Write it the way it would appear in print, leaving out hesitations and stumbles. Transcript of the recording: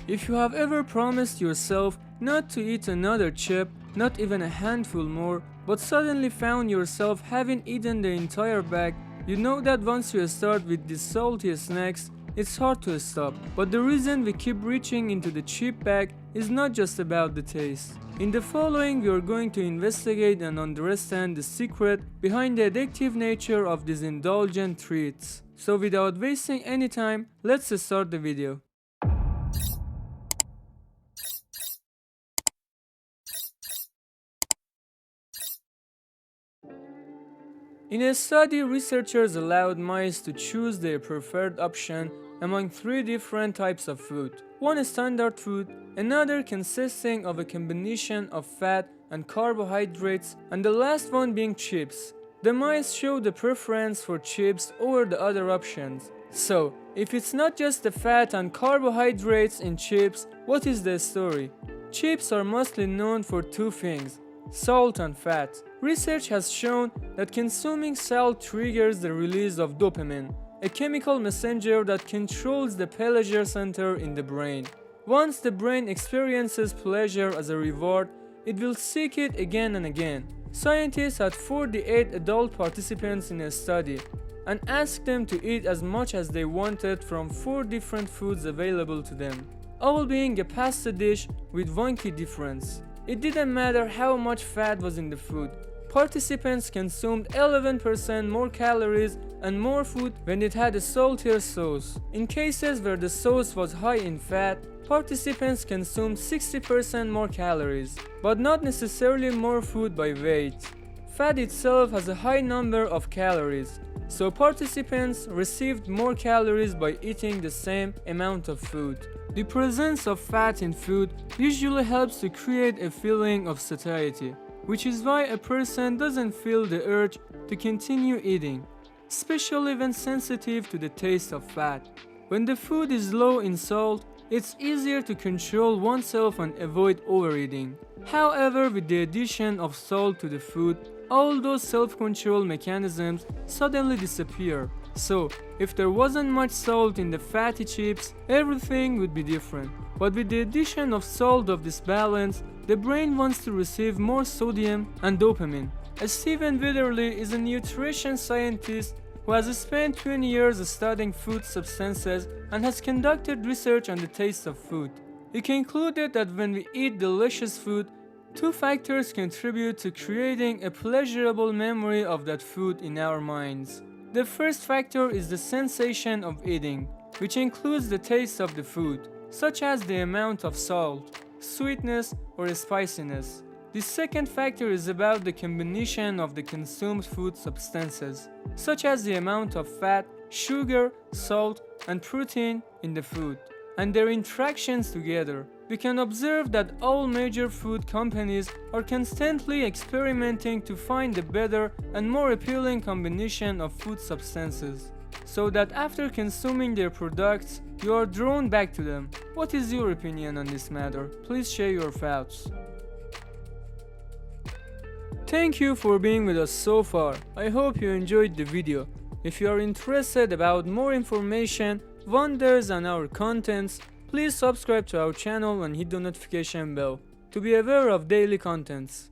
If you have ever promised yourself not to eat another chip, not even a handful more, but suddenly found yourself having eaten the entire bag, you know that once you start with these salty snacks, it's hard to stop. But the reason we keep reaching into the chip bag is not just about the taste. In the following, we are going to investigate and understand the secret behind the addictive nature of these indulgent treats. So without wasting any time, let's start the video. In a study, researchers allowed mice to choose their preferred option among 3 different types of food. One standard food, another consisting of a combination of fat and carbohydrates, and the last one being chips. The mice showed a preference for chips over the other options. So, if it's not just the fat and carbohydrates in chips, what is the story? Chips are mostly known for 2 things: salt and fat. Research has shown that consuming salt triggers the release of dopamine, a chemical messenger that controls the pleasure center in the brain. Once the brain experiences pleasure as a reward, it will seek it again and again. Scientists had 48 adult participants in a study and asked them to eat as much as they wanted from 4 different foods available to them, all being a pasta dish with one key difference. It didn't matter how much fat was in the food. Participants consumed 11% more calories and more food when it had a saltier sauce. In cases where the sauce was high in fat, participants consumed 60% more calories, but not necessarily more food by weight. Fat itself has a high number of calories, so participants received more calories by eating the same amount of food. The presence of fat in food usually helps to create a feeling of satiety, which is why a person doesn't feel the urge to continue eating, especially when sensitive to the taste of fat. When the food is low in salt, it's easier to control oneself and avoid overeating. However, with the addition of salt to the food, all those self-control mechanisms suddenly disappear. So, if there wasn't much salt in the fatty chips, everything would be different. But with the addition of salt of this balance, the brain wants to receive more sodium and dopamine. Stephen Witherly is a nutrition scientist who has spent 20 years studying food substances and has conducted research on the taste of food. He concluded that when we eat delicious food, 2 factors contribute to creating a pleasurable memory of that food in our minds. The first factor is the sensation of eating, which includes the taste of the food, such as the amount of salt, sweetness, or spiciness. The second factor is about the combination of the consumed food substances, such as the amount of fat, sugar, salt, and protein in the food, and their interactions together. We can observe that all major food companies are constantly experimenting to find a better and more appealing combination of food substances, so that after consuming their products, you are drawn back to them. What is your opinion on this matter? Please share your thoughts. Thank you for being with us so far. I hope you enjoyed the video. If you are interested about more information, wonders, and our contents, please subscribe to our channel and hit the notification bell to be aware of daily contents.